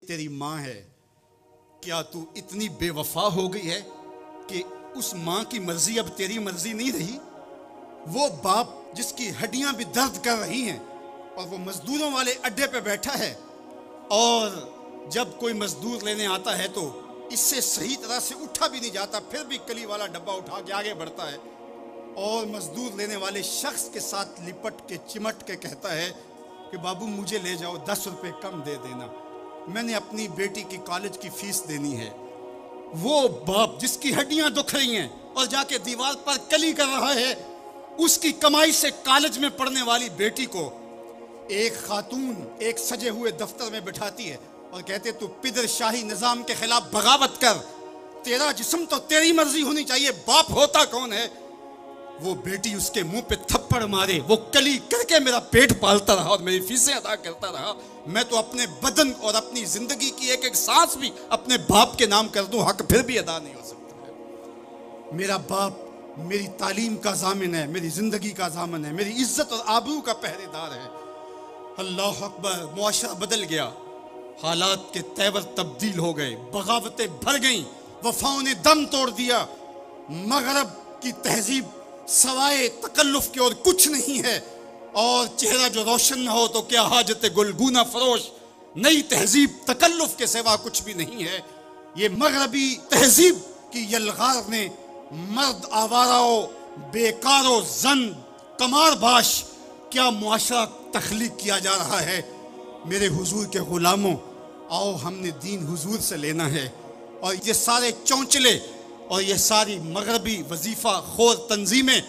तेरी माँ है, क्या तू इतनी बेवफा हो गई है कि उस माँ की मर्जी अब तेरी मर्जी नहीं रही? वो बाप जिसकी हड्डियां भी दर्द कर रही हैं और वो मजदूरों वाले अड्डे पे बैठा है, और जब कोई मजदूर लेने आता है तो इससे सही तरह से उठा भी नहीं जाता, फिर भी कली वाला डब्बा उठा के आगे बढ़ता है और मजदूर लेने वाले शख्स के साथ लिपट के चिमट के कहता है कि बाबू मुझे ले जाओ, 10 रुपए कम दे देना, मैंने अपनी बेटी की कॉलेज की फीस देनी है। वो बाप जिसकी हड्डियां दुख रही हैं और जाके दीवार पर कली कर रहा है, उसकी कमाई से कॉलेज में पढ़ने वाली बेटी को एक खातून एक सजे हुए दफ्तर में बिठाती है और कहते तू पिदर शाही निजाम के खिलाफ बगावत कर, तेरा जिस्म तो तेरी मर्जी होनी चाहिए, बाप होता कौन है? वो बेटी उसके मुंह पे थप्पड़ मारे, वो कली करके मेरा पेट पालता रहा और मेरी फीसें अदा करता रहा, मैं तो अपने बदन और अपनी जिंदगी की एक एक सांस भी अपने बाप के नाम कर दूं, हक फिर भी अदा नहीं हो सकता है। मेरा बाप मेरी तालीम का जामिन है, मेरी जिंदगी का जामिन है, मेरी इज्जत और आबरू का पहरेदार है। अल्लाह अकबर, मुआशरा बदल गया, हालात के तेवर तब्दील हो गए, बगावतें भर गईं, वफाओं ने दम तोड़ दिया। मगरब की तहजीब सवाए तकल्लुफ की और कुछ नहीं है, और चेहरा जो रोशन न हो तो क्या हाजत गुलगुना फरोश, नई तहजीब तकल्लुफ के सिवा कुछ भी नहीं है। ये मगरबी तहजीब की यलगार ने मर्द आवाराओ, बेकारो, जन कमारबाश क्या मुआशरा तख्लीक किया जा रहा है। मेरे हुजूर के गुलामों, आओ हमने दीन हुजूर से लेना है, और ये सारे चौंचले और ये सारी मगरबी वजीफा खोर तंजीमें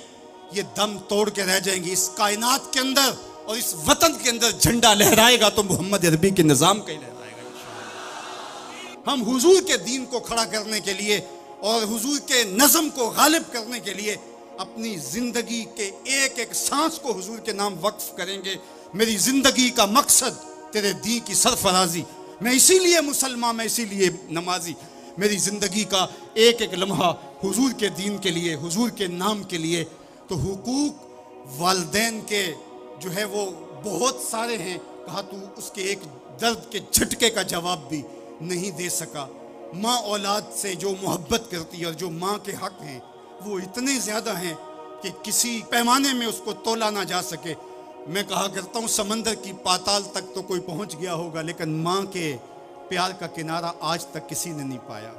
ये दम तोड़ के रह जाएंगी। इस कायनात के अंदर और इस वतन के अंदर झंडा लहराएगा तो मोहम्मद अरबी के निज़ाम का ही लहराएगा इंशाअल्लाह। हम हुजूर के दीन को खड़ा करने के लिए और हुजूर के नज़म को गालिब करने के लिए अपनी जिंदगी के एक एक सांस को हुजूर के नाम वक्फ करेंगे। मेरी जिंदगी का मकसद तेरे दीन की सरफराजी, मैं इसीलिए मुसलमान, मैं इसीलिए नमाजी, मेरी जिंदगी का एक एक लम्हा हुजूर के दीन के लिए, हुजूर के नाम के लिए। तो हुकूक वालिदैन के जो है वो बहुत सारे हैं, कहा तू उसके एक दर्द के झटके का जवाब भी नहीं दे सका। माँ औलाद से जो मोहब्बत करती है और जो माँ के हक हैं वो इतने ज़्यादा हैं कि किसी पैमाने में उसको तोला ना जा सके। मैं कहा करता हूँ समंदर की पाताल तक तो कोई पहुँच गया होगा, लेकिन माँ के प्यार का किनारा आज तक किसी ने नहीं पाया।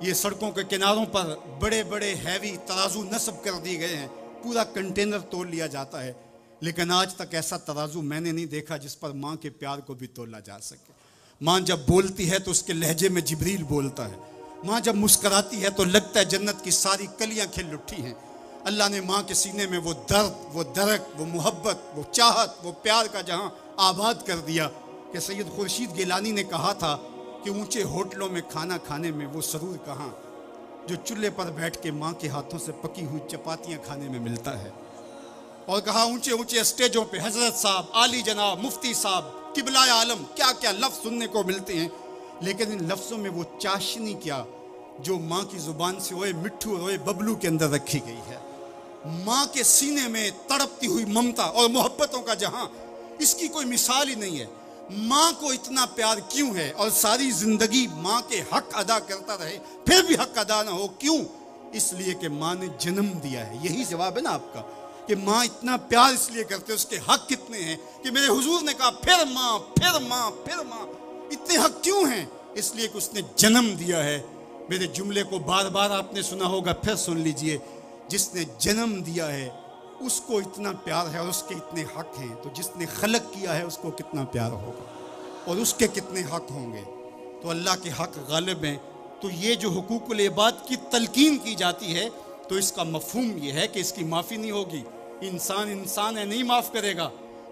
ये सड़कों के किनारों पर बड़े बड़े हैवी तराजू नस्ब कर दिए गए हैं, पूरा कंटेनर तोल लिया जाता है, लेकिन आज तक ऐसा तराजू मैंने नहीं देखा जिस पर माँ के प्यार को भी तोला जा सके। माँ जब बोलती है तो उसके लहजे में जिब्रील बोलता है, माँ जब मुस्कराती है तो लगता है जन्नत की सारी कलियाँ खिल उठी हैं। अल्लाह ने माँ के सीने में वो दर्द, वो दरक, वो मोहब्बत, वो चाहत, वो प्यार का जहाँ आबाद कर दिया कि सैयद खुर्शीद गिलानी ने कहा था कि ऊंचे होटलों में खाना खाने में वो सरूर कहाँ जो चूल्हे पर बैठ के माँ के हाथों से पकी हुई चपातियाँ खाने में मिलता है। और कहा ऊंचे ऊंचे स्टेजों पे हजरत साहब, आली जनाब, मुफ्ती साहब, किबलाए आलम, क्या क्या लफ्ज़ सुनने को मिलते हैं, लेकिन इन लफ्ज़ों में वो चाशनी क्या जो माँ की ज़ुबान से ओए मिट्ठू ओए बबलू के अंदर रखी गई है। माँ के सीने में तड़पती हुई ममता और मोहब्बतों का जहाँ, इसकी कोई मिसाल ही नहीं है। माँ को इतना प्यार क्यों है और सारी जिंदगी माँ के हक अदा करता रहे फिर भी हक अदा ना हो, क्यों? इसलिए कि माँ ने जन्म दिया है। यही जवाब है ना आपका कि माँ इतना प्यार इसलिए करते हैं, उसके हक कितने हैं कि मेरे हुजूर ने कहा फिर माँ, फिर माँ, फिर माँ। इतने हक क्यों हैं? इसलिए कि उसने जन्म दिया है। मेरे जुमले को बार बार आपने सुना होगा, फिर सुन लीजिए, जिसने जन्म दिया है उसको इतना प्यार है और उसके इतने हक हैं, तो जिसने खलक किया है उसको कितना प्यार होगा और उसके कितने हक होंगे। तो अल्लाह के हक गालिब हैं। तो ये जो हुकूकुल इबाद की तलकीन की जाती है तो इसका मफहूम ये है कि इसकी माफ़ी नहीं होगी। इंसान इंसान है, नहीं माफ़ करेगा,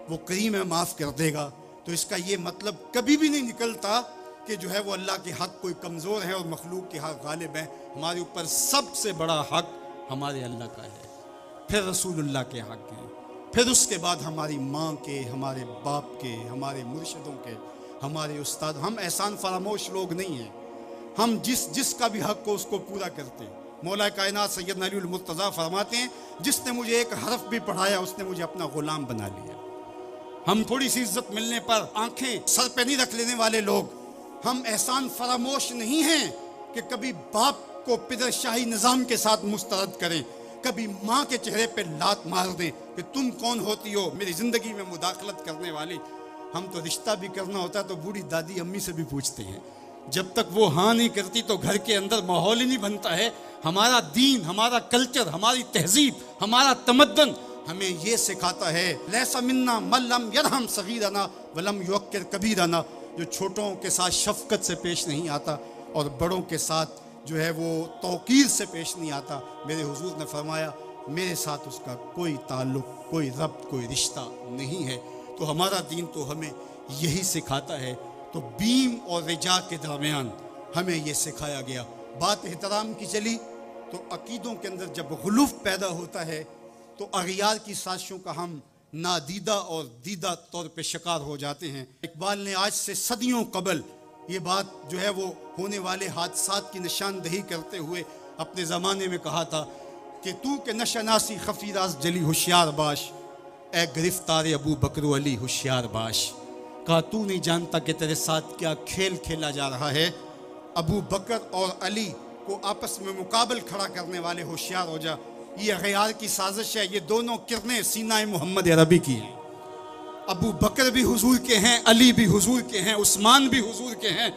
वो करीम है, माफ़ कर देगा। तो इसका ये मतलब कभी भी नहीं निकलता कि जो है वो अल्लाह के हक कोई कमज़ोर है और मखलूक के हक गालिब हैं। हमारे ऊपर सबसे बड़ा हक हमारे अल्लाह का है, फिर रसूलुल्लाह के हक हैं, फिर उसके बाद हमारी माँ के, हमारे बाप के, हमारे मुर्शिदों के, हमारे उस्ताद। हम एहसान फरामोश लोग नहीं हैं, हम जिसका भी हक हो उसको पूरा करते हैं। मौला कायनात सैयदना अली मुर्तज़ा फरमाते हैं, जिसने मुझे एक हरफ भी पढ़ाया उसने मुझे अपना गुलाम बना लिया। हम थोड़ी सी इज्जत मिलने पर आंखें सर पे नहीं रख लेने वाले लोग, हम एहसान फरामोश नहीं हैं कि कभी बाप को पिदरशाही निज़ाम के साथ मुस्तरद करें, कभी माँ के चेहरे पे लात मार दें कि तुम कौन होती हो मेरी ज़िंदगी में मुदाखलत करने वाली। हम तो रिश्ता भी करना होता है तो बूढ़ी दादी अम्मी से भी पूछते हैं, जब तक वो हाँ नहीं करती तो घर के अंदर माहौल ही नहीं बनता है। हमारा दीन, हमारा कल्चर, हमारी तहजीब, हमारा तमद्दन हमें ये सिखाता है, लैसा मिन्ना मल्लम यरहम सगीरना वलम युक्किर कबीरना, जो छोटों के साथ शफकत से पेश नहीं आता और बड़ों के साथ जो है वो तौकीर से पेश नहीं आता। मेरे हुजूर ने फरमाया मेरे साथ उसका कोई ताल्लुक़, कोई रब्त, कोई रिश्ता नहीं है। तो हमारा दीन तो हमें यही सिखाता है। तो बीम और रिजा के दरमियान हमें ये सिखाया गया। बात एहतराम की चली तो अकीदों के अंदर जब गुलूफ पैदा होता है तो अगियार की साजिशों का हम नादीदा और दीदा तौर पे शिकार हो जाते हैं। इकबाल ने आज से सदियों कबल ये बात जो है वो होने वाले हादसात की निशानदही करते हुए अपने ज़माने में कहा था कि तू के नशनासी खफीराज जली होशियार बाश, ए गिरफ्तार अबू बकर अली होशियार बाश। कहा तू नहीं जानता कि तेरे साथ क्या खेल खेला जा रहा है। अबू बकर और अली को आपस में मुकाबल खड़ा करने वाले होशियार हो जा। ये गयार की साजिश है। ये दोनों किरने सीना मोहम्मद अरबी की हैं। अबू बकर भी हुजूर के हैं, अली भी हुजूर के हैं, उस्मान भी हुजूर के हैं,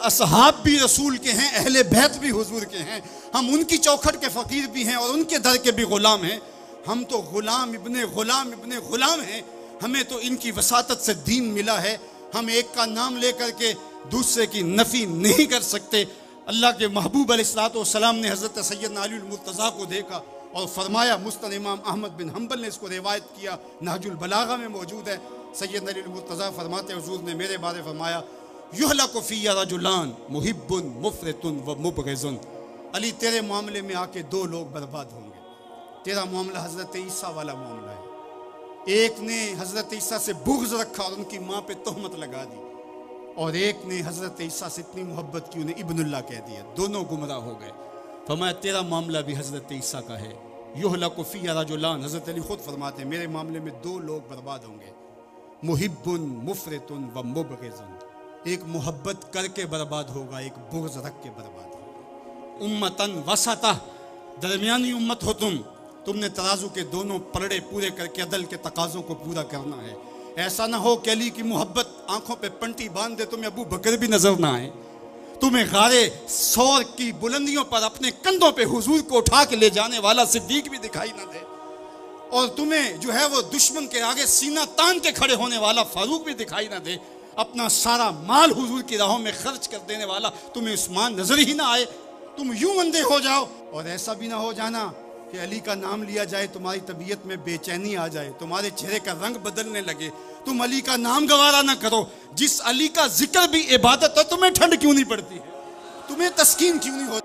असहाब भी रसूल के हैं, अहले बैत भी हुजूर के हैं। हम उनकी चौखट के फ़कीर भी हैं और उनके दर के भी ग़ुलाम हैं। हम तो ग़ुलाम इब्ने ग़ुलाम हैं। हमें तो इनकी वसातत से दीन मिला है। हम एक का नाम लेकर के दूसरे की नफ़ी नहीं कर सकते। अल्लाह के महबूब अलैहिस्सलाम ने हज़रत सैयदना अली मुर्तज़ा को देखा और फरमाया, मुस्नद इमाम अहमद बिन हम्बल ने इसको रिवायत किया, नहजुल बलागा में मौजूद है। सैयदना अली मुर्तज़ा फरमाते हुजूर ने मेरे बारे फरमाया, युहलकु फ़िय्या रजुलान मुहिब्बुन मुफ़रितुन व मुबग़िज़ुन। अली तेरे मामले में आके दो लोग बर्बाद होंगे। तेरा मामला हज़रत ईसा वाला मामला है। एक ने हज़रत ईसा से बुग़्ज़ रखा और उनकी माँ पे तोहमत लगा दी, और एक ने हज़रत ईसा से इतनी मोहब्बत की उन्हें इब्नुल्लाह कह दिया। दोनों गुमराह हो गए। फरमाया तेरा मामला भी हज़रत ईसा का है। युहलकु फ़िय्या रजुलान, हज़रत अली खुद फरमाते हैं मेरे मामले में दो लोग बर्बाद होंगे, मुहिब्बुन मुफ़रितुन व मुबग़िज़ुन। एक मोहब्बत करके बर्बाद होगा, एक बुग़्ज़ रख के बर्बाद होगा। उम्मतन वसता, दरमियानी उम्मत हो तुमने तराजू के दोनों पलड़े पूरे करके अदल के तकाज़ों को पूरा करना है। ऐसा ना हो कि अली की मोहब्बत आंखों पे पंटी बांध दे, तुम्हें अबू बकर भी नजर ना आए, तुम्हें गारे सौर की बुलंदियों पर अपने कंधों पे हुजूर को उठा के ले जाने वाला सिद्दीक भी दिखाई ना दे, और तुम्हें जो है वो दुश्मन के आगे सीना तान के खड़े होने वाला फारूक भी दिखाई ना दे, अपना सारा माल हुजूर की राहों में खर्च कर देने वाला तुम्हें उस्मान नजर ही ना आए, तुम यूं अंधे हो जाओ। और ऐसा भी ना हो जाना कि अली का नाम लिया जाए तुम्हारी तबीयत में बेचैनी आ जाए, तुम्हारे चेहरे का रंग बदलने लगे, तुम अली का नाम गवारा ना करो। जिस अली का जिक्र भी इबादत है, तुम्हें ठंड क्यों नहीं पड़ती है, तुम्हें तस्कीन क्यों नहीं होती।